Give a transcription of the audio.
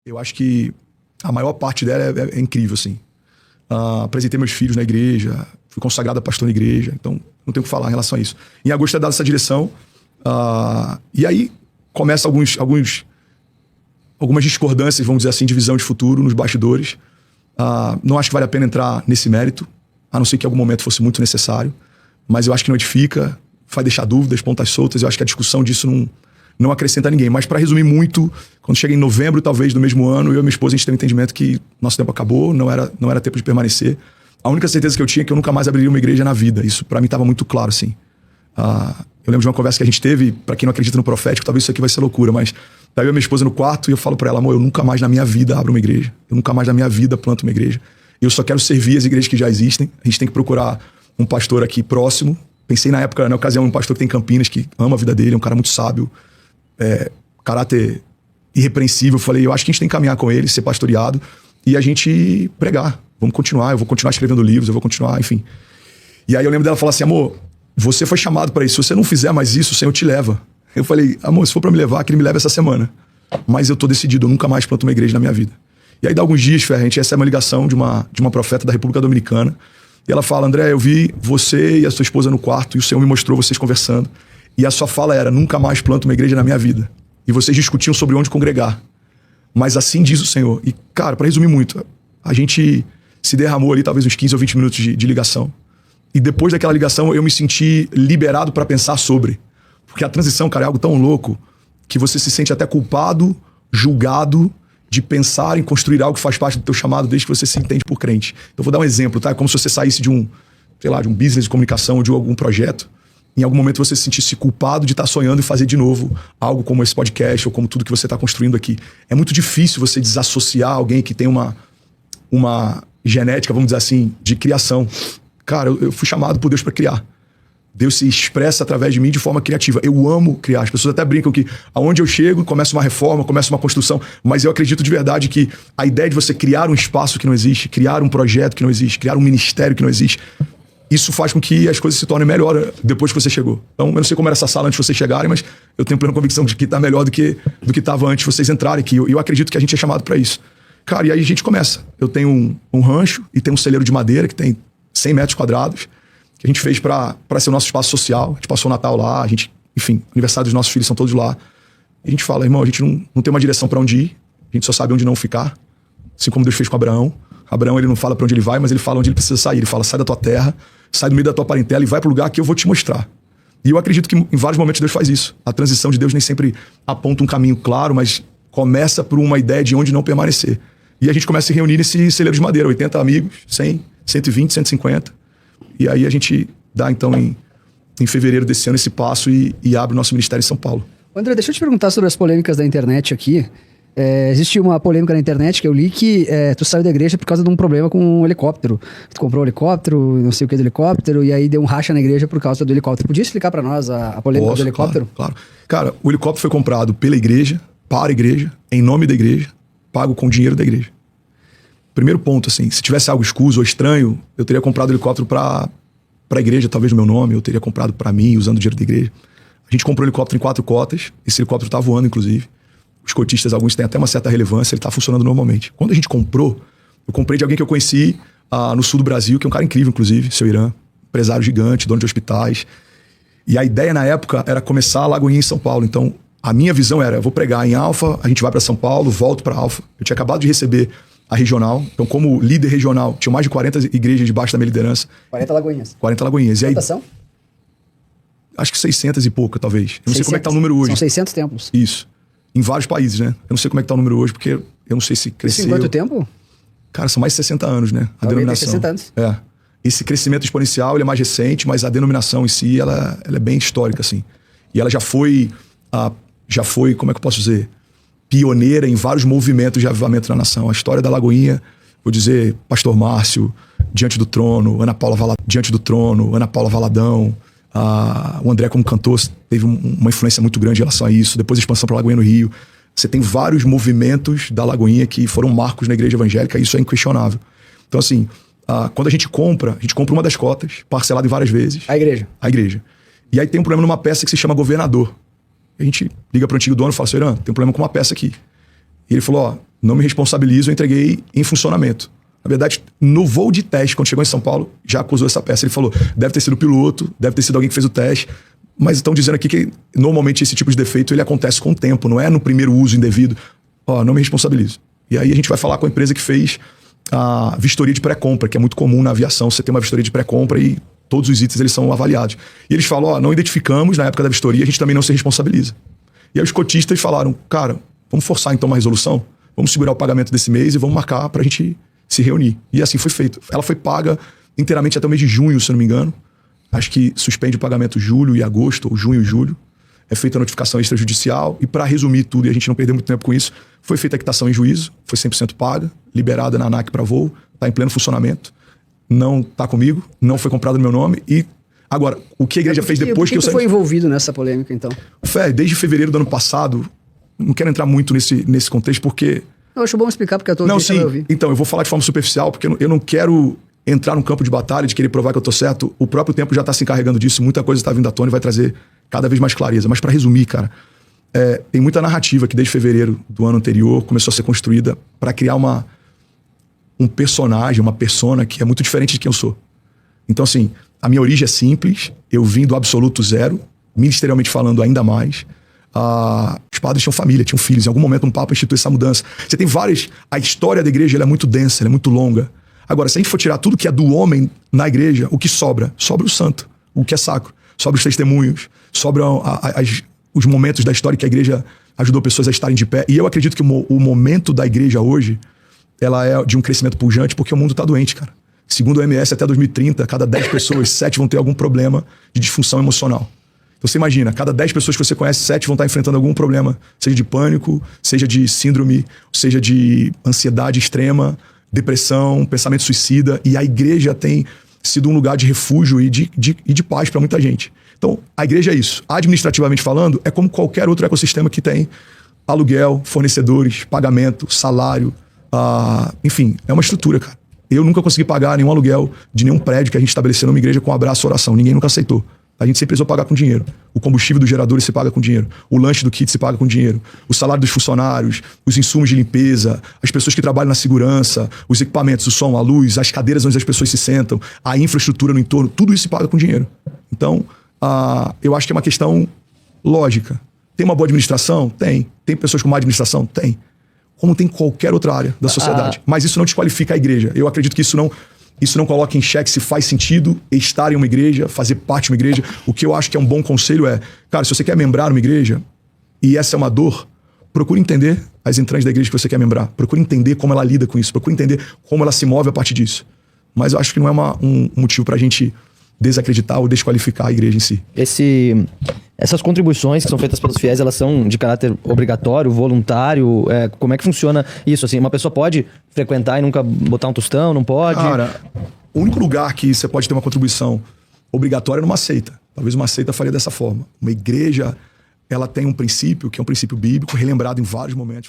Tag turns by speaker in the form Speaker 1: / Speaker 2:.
Speaker 1: Eu acho que a maior parte dela é incrível, assim. Apresentei meus filhos na igreja, fui consagrado a pastor na igreja, então não tenho o que falar em relação a isso. Em agosto é dada essa direção, e aí começa algumas discordâncias, vamos dizer assim, de visão de futuro nos bastidores. Não acho que vale a pena entrar nesse mérito, a não ser que em algum momento fosse muito necessário, mas eu acho que não edifica, vai deixar dúvidas, pontas soltas. Eu acho que a discussão disso não acrescenta a ninguém. Mas para resumir muito, quando chega em novembro, talvez, do mesmo ano, eu e minha esposa, a gente teve um entendimento que nosso tempo acabou, não era tempo de permanecer. A única certeza que eu tinha é que eu nunca mais abriria uma igreja na vida. Isso para mim estava muito claro, assim. Eu lembro de uma conversa que a gente teve, para quem não acredita no profético, talvez isso aqui vai ser loucura, mas daí eu e minha esposa no quarto e eu falo para ela, amor, eu nunca mais na minha vida abro uma igreja. Eu nunca mais na minha vida planto uma igreja. Eu só quero servir as igrejas que já existem. A gente tem que procurar um pastor aqui próximo. Pensei na época, na ocasião, um pastor que tem em Campinas, que ama a vida dele, é um cara muito sábio, caráter irrepreensível. Eu falei, eu acho que a gente tem que caminhar com ele, ser pastoreado e a gente pregar. Vamos continuar, eu vou continuar escrevendo livros, eu vou continuar, enfim. E aí eu lembro dela falar assim, amor, você foi chamado para isso, se você não fizer mais isso, o Senhor te leva. Eu falei, amor, se for para me levar, que ele me leve essa semana. Mas eu tô decidido, eu nunca mais planto uma igreja na minha vida. E aí dá alguns dias, Fer, a gente recebe uma ligação de uma profeta da República Dominicana. E ela fala, André, eu vi você e a sua esposa no quarto e o Senhor me mostrou vocês conversando. E a sua fala era, nunca mais planto uma igreja na minha vida. E vocês discutiam sobre onde congregar. Mas assim diz o Senhor. E, cara, para resumir muito, a gente se derramou ali talvez uns 15 ou 20 minutos de ligação. E depois daquela ligação eu me senti liberado para pensar sobre. Porque a transição, cara, é algo tão louco que você se sente até culpado, julgado de pensar em construir algo que faz parte do teu chamado desde que você se entende por crente. Eu vou dar um exemplo, tá? É como se você saísse de um business de comunicação ou de algum projeto. Em algum momento você se sentisse culpado de estar sonhando e fazer de novo algo como esse podcast ou como tudo que você está construindo aqui. É muito difícil você desassociar alguém que tem uma genética, vamos dizer assim, de criação. Cara, eu fui chamado por Deus para criar. Deus se expressa através de mim de forma criativa. Eu amo criar. As pessoas até brincam que aonde eu chego, começa uma reforma, começa uma construção. Mas eu acredito de verdade que a ideia de você criar um espaço que não existe, criar um projeto que não existe, criar um ministério que não existe, isso faz com que as coisas se tornem melhor depois que você chegou. Então, eu não sei como era essa sala antes de vocês chegarem, mas eu tenho plena convicção de que está melhor do que estava antes de vocês entrarem aqui. Eu acredito que a gente é chamado para isso. Cara, e aí a gente começa. Eu tenho um rancho e tenho um celeiro de madeira que tem 100 metros quadrados, que a gente fez para ser o nosso espaço social. A gente passou o Natal lá, enfim, aniversário dos nossos filhos são todos lá. E a gente fala, irmão, a gente não tem uma direção para onde ir, a gente só sabe onde não ficar. Assim como Deus fez com Abraão. Abraão, ele não fala para onde ele vai, mas ele fala onde ele precisa sair. Ele fala, sai da tua terra, sai do meio da tua parentela e vai pro lugar que eu vou te mostrar. E eu acredito que em vários momentos Deus faz isso. A transição de Deus nem sempre aponta um caminho claro, mas começa por uma ideia de onde não permanecer. E a gente começa a se reunir nesse celeiro de madeira, 80 amigos, 100, 120, 150. E aí a gente dá, então, em fevereiro desse ano, esse passo e abre o nosso ministério em São Paulo.
Speaker 2: André, deixa eu te perguntar sobre as polêmicas da internet aqui. Existe uma polêmica na internet que eu li que tu saiu da igreja por causa de um problema com um helicóptero. Tu comprou um helicóptero, não sei o que do helicóptero, e aí deu um racha na igreja por causa do helicóptero. Podia explicar pra nós a polêmica do helicóptero?
Speaker 1: Claro. Cara, o helicóptero foi comprado pela igreja, para a igreja, em nome da igreja, pago com dinheiro da igreja. Primeiro ponto, assim, se tivesse algo escuso ou estranho, eu teria comprado o helicóptero para a igreja, talvez no meu nome, eu teria comprado para mim, usando o dinheiro da igreja. A gente comprou o helicóptero em 4 cotas, esse helicóptero tá voando, inclusive. Os cotistas, alguns têm até uma certa relevância, ele tá funcionando normalmente. Quando a gente comprou, eu comprei de alguém que eu conheci no sul do Brasil, que é um cara incrível, inclusive, seu Irã, empresário gigante, dono de hospitais. E a ideia na época era começar a Lagoinha em São Paulo. Então, a minha visão era, eu vou pregar em Alfa, a gente vai para São Paulo, volto para Alfa. Eu tinha acabado de receber a regional. Então, como líder regional, tinha mais de 40 igrejas debaixo da minha liderança.
Speaker 2: 40 Lagoinhas.
Speaker 1: 40 Lagoinhas. E aí,
Speaker 2: quantas são?
Speaker 1: Acho que 600 e pouco, talvez. Eu não sei como é que tá o número hoje.
Speaker 2: São 600 templos.
Speaker 1: Isso. Em vários países, né? Eu não sei como é que tá o número hoje, porque eu não sei se cresceu.
Speaker 2: Isso em quanto tempo?
Speaker 1: Cara, são mais de 60 anos, né? A denominação.
Speaker 2: 60 anos.
Speaker 1: Esse crescimento exponencial, ele é mais recente, mas a denominação em si, ela é bem histórica, assim. E ela já foi, como é que eu posso dizer? Pioneira em vários movimentos de avivamento na nação. A história da Lagoinha, vou dizer, Pastor Márcio, Diante do Trono, Ana Paula Valadão, o André como cantor teve uma influência muito grande em relação a isso. Depois a expansão para a Lagoinha no Rio. Você tem vários movimentos da Lagoinha que foram marcos na igreja evangélica, e isso é inquestionável. Então, assim, quando a gente compra uma das cotas, parcelado em várias vezes.
Speaker 2: A igreja.
Speaker 1: E aí tem um problema numa peça que se chama Governador. A gente liga para o antigo dono e fala, Senhor Irã, tem um problema com uma peça aqui. E ele falou, ó, não me responsabilizo, eu entreguei em funcionamento. Na verdade, no voo de teste, quando chegou em São Paulo, já acusou essa peça. Ele falou, deve ter sido o piloto, deve ter sido alguém que fez o teste, mas estão dizendo aqui que normalmente esse tipo de defeito ele acontece com o tempo, não é no primeiro uso indevido. Ó, não me responsabilizo. E aí a gente vai falar com a empresa que fez a vistoria de pré-compra, que é muito comum na aviação, você tem uma vistoria de pré-compra e todos os itens eles são avaliados. E eles falam, ó, não identificamos na época da vistoria, a gente também não se responsabiliza. E aí os cotistas falaram, cara, vamos forçar então uma resolução, vamos segurar o pagamento desse mês e vamos marcar pra gente se reunir. E assim foi feito. Ela foi paga inteiramente até o mês de junho, se eu não me engano. Acho que suspende o pagamento julho e agosto, ou junho e julho. É feita a notificação extrajudicial. E para resumir tudo, e a gente não perder muito tempo com isso, foi feita a quitação em juízo, foi 100% paga, liberada na ANAC para voo, está em pleno funcionamento, não está comigo, não foi comprado no meu nome. E agora, o que a igreja fez depois que eu saí...
Speaker 2: Você foi envolvido nessa polêmica, então?
Speaker 1: Fé, desde fevereiro do ano passado, não quero entrar muito nesse contexto, porque...
Speaker 2: Eu acho bom explicar, porque eu tô
Speaker 1: Não, sim.
Speaker 2: vai ouvir.
Speaker 1: Então, eu vou falar de forma superficial, porque eu não quero entrar num campo de batalha, de querer provar que eu tô certo. O próprio tempo já está se encarregando disso, muita coisa está vindo à tona e vai trazer cada vez mais clareza. Mas para resumir, cara, tem muita narrativa que desde fevereiro do ano anterior começou a ser construída para criar um personagem, uma persona que é muito diferente de quem eu sou. Então, assim, a minha origem é simples, eu vim do absoluto zero, ministerialmente falando ainda mais. Os padres tinham família, tinham filhos. Em algum momento um papa institui essa mudança. Você tem várias... A história da igreja ela é muito densa, ela é muito longa. Agora, se a gente for tirar tudo que é do homem na igreja, o que sobra? Sobra o santo, o que é sacro. Sobra os testemunhos, sobra os momentos da história que a igreja ajudou pessoas a estarem de pé. E eu acredito que o momento da igreja hoje, ela é de um crescimento pujante, porque o mundo tá doente, cara. Segundo o OMS, até 2030, cada 10 pessoas, 7 vão ter algum problema de disfunção emocional. Então você imagina, cada 10 pessoas que você conhece, 7 vão estar enfrentando algum problema, seja de pânico, seja de síndrome, seja de ansiedade extrema, depressão, pensamento suicida. E a igreja tem sido um lugar de refúgio e de paz para muita gente. Então, a igreja é isso. Administrativamente falando, é como qualquer outro ecossistema que tem aluguel, fornecedores, pagamento, salário, enfim, é uma estrutura, cara. Eu nunca consegui pagar nenhum aluguel de nenhum prédio que a gente estabeleceu numa igreja com abraço e oração. Ninguém nunca aceitou. A gente sempre precisou pagar com dinheiro. O combustível dos geradores se paga com dinheiro. O lanche do kit se paga com dinheiro. O salário dos funcionários, os insumos de limpeza, as pessoas que trabalham na segurança, os equipamentos, o som, a luz, as cadeiras onde as pessoas se sentam, a infraestrutura no entorno, tudo isso se paga com dinheiro. Então, eu acho que é uma questão lógica. Tem uma boa administração? Tem. Tem pessoas com má administração? Tem. Como tem qualquer outra área da sociedade. Mas isso não desqualifica a igreja. Eu acredito que isso não coloca em xeque se faz sentido estar em uma igreja, fazer parte de uma igreja. O que eu acho que é um bom conselho é, cara, se você quer membrar uma igreja, e essa é uma dor, procure entender as entranhas da igreja que você quer membrar. Procure entender como ela lida com isso. Procure entender como ela se move a partir disso. Mas eu acho que não é um motivo pra gente desacreditar ou desqualificar a igreja em si.
Speaker 3: Essas contribuições que são feitas pelos fiéis, elas são de caráter obrigatório, voluntário? Como é que funciona isso? Assim, uma pessoa pode frequentar e nunca botar um tostão? Não pode?
Speaker 1: Cara, o único lugar que você pode ter uma contribuição obrigatória é numa seita. Talvez uma seita faria dessa forma. Uma igreja, ela tem um princípio, que é um princípio bíblico, relembrado em vários momentos.